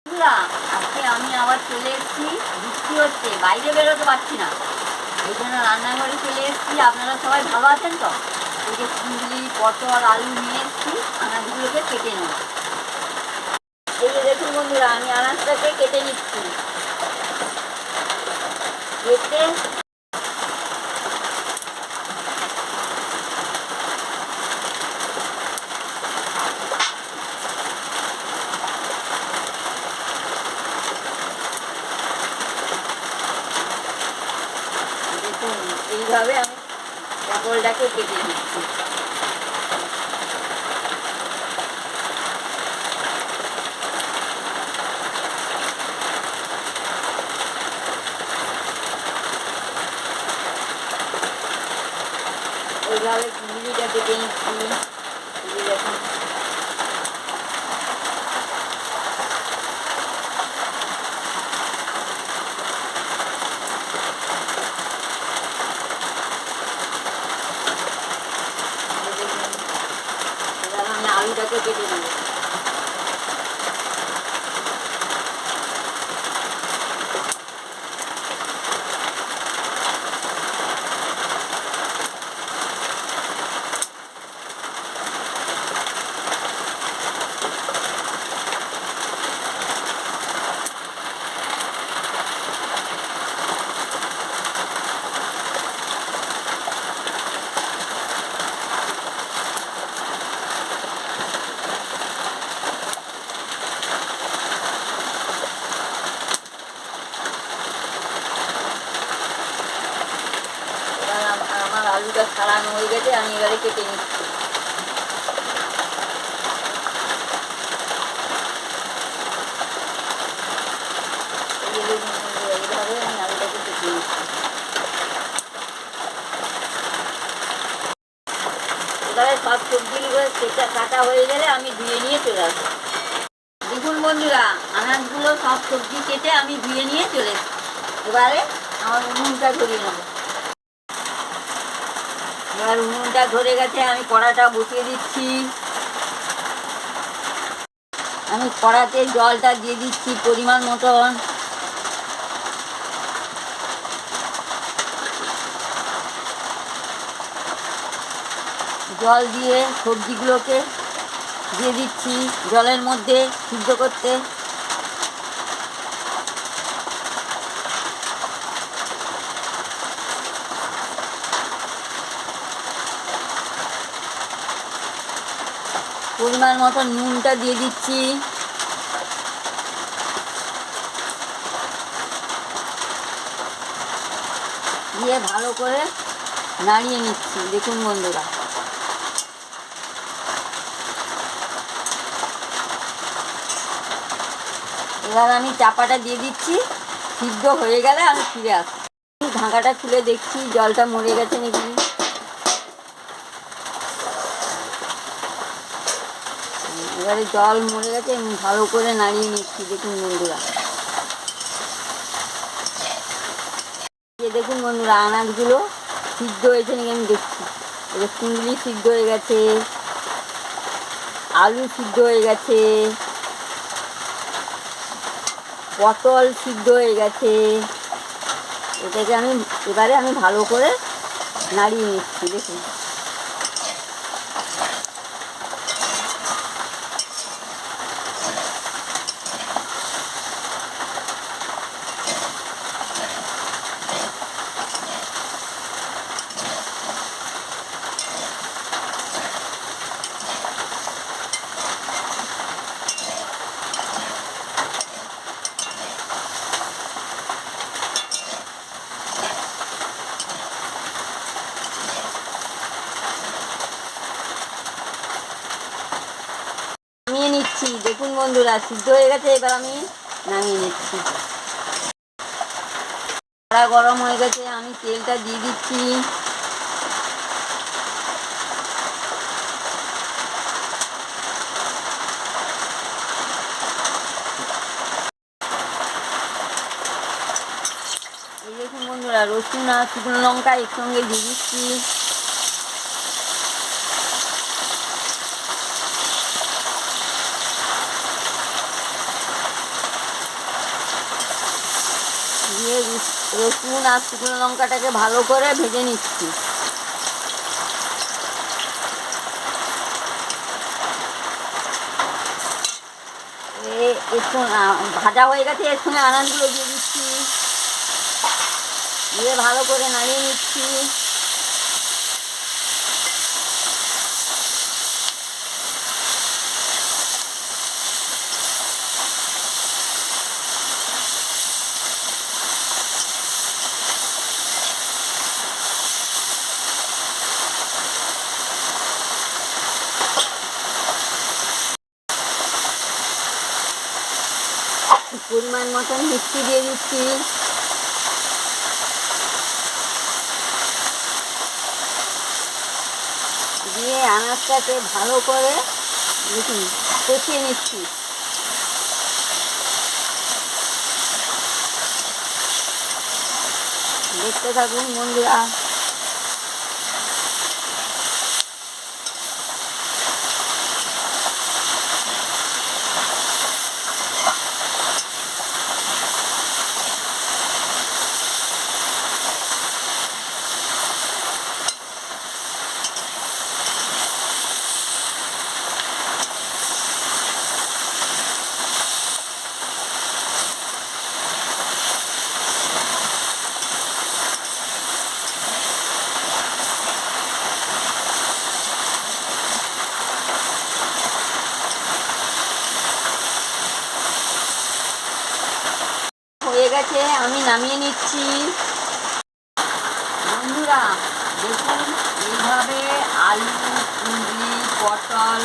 বন্ধুরা, আজকে আমি আবার চলে এসেছি। বৃষ্টি হচ্ছে, বাইরে বেরোতে পারছি না, এই জন্য রান্নাঘরে চলে এসেছি। আপনারা সবাই ভালো আছেন তো? এই যে কুঁদরি, পটল, আলু নিয়ে এসেছি, আনাজগুলোকে কেটে নেব। এই যে দেখুন বন্ধুরা, আমি আনাজটাকে কেটে নিচ্ছি। কেটে দেখুন, এইভাবে আমি পটলটাকে কেটে নিচ্ছি। এইভাবে কুঁদরিটা কেটে নিচ্ছি। এই দেখুন, এবার আমি আলুটাকে কেটে নেব। আমার আলুটা ছাড়ানো হয়ে গেছে, আমি এবারে কেটে নিচ্ছি। এইভাবে আমি আলুটাকে কেটে নিচ্ছি। এবারে সব সবজিগুলো কাটা হয়ে গেলে আমি ধুয়ে নিয়ে চলে আসবো। দেখুন বন্ধুরা, আনাজগুলো সব সবজি কেটে আমি ধুয়ে নিয়ে চলে এসেছি। এবারে আমার উনুনটা ধরিয়ে নেবো। এবার উনুনটা ধরে গেছে, আমি কড়াটা বসিয়ে দিচ্ছি। আমি কড়াতে জলটা দিয়ে দিচ্ছি পরিমাণ মতন। জল দিয়ে সবজিগুলোকে দিয়ে দিচ্ছি জলের মধ্যে সিদ্ধ করতে। পরিমাণ মতো নুনটা দিয়ে দিচ্ছি। দিয়ে ভালো করে নাড়িয়ে নিচ্ছি। দেখুন বন্ধুরা, এবার আমি চাপাটা দিয়ে দিচ্ছি। সিদ্ধ হয়ে গেলে আমি ফিরে আসছি। ঢাকাটা খুলে দেখছি জলটা মরে গেছে নাকি। এবারে জল মরে গেছে, আমি ভালো করে নাড়িয়ে নিচ্ছি। দেখুন বন্ধুরা, দেখুন বন্ধুরা, আনাজগুলো সিদ্ধ হয়েছে নাকি আমি দেখছি। এবার কুঁদরি সিদ্ধ হয়ে গেছে, আলু সিদ্ধ হয়ে গেছে, পটল সিদ্ধ হয়ে গেছে। এটাকে এবারে আমি ভালো করে নাড়িয়ে নিচ্ছি। দেখুন, নামিয়ে নিচ্ছি। দেখুন বন্ধুরা, সিদ্ধ হয়ে গেছে, এবার আমি নামিয়ে নিচ্ছি। কড়া গরম হয়ে গেছে, আমি তেলটা দিয়ে দিচ্ছি। এই দেখুন বন্ধুরা, রসুন আর শুকনো লঙ্কা একসঙ্গে দিয়ে দিচ্ছি। দিয়ে রসুন আর শুকনো লঙ্কাটাকে ভালো করে ভেজে নিচ্ছি। ভাজা হয়ে গেছে, এর সঙ্গে আনাজগুলো দিয়ে দিচ্ছি, দিয়ে ভালো করে নাড়িয়ে নিচ্ছি। পরিমাণ মতন মিষ্টি দিয়ে দিচ্ছি। দিয়ে আনাজটাকে ভালো করে দেখুন কষিয়ে নিচ্ছি। দেখতে থাকুন বন্ধুরা। হয়ে গেছে, আমি নামিয়ে নিচ্ছি। বন্ধুরা দেখুন, এইভাবে আলু, কুঁদরি, পটল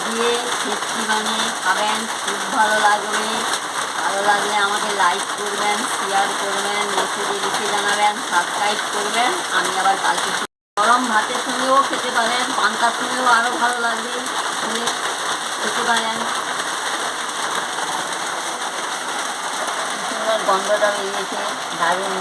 দিয়ে ভেটকি বানিয়ে খাবেন, খুব ভালো লাগবে। ভালো লাগলে আমাকে লাইক করবেন, শেয়ার করবেন, মেসেজে লিখে জানাবেন, সাবস্ক্রাইব করবেন। আমি আবার কালকে গরম ভাতের সঙ্গেও খেতে পারেন, পান্তার সঙ্গেও আরও ভালো লাগবে, খেতে পারেন। সুন্দর গন্ধটা বেরিয়েছে, দারুণ।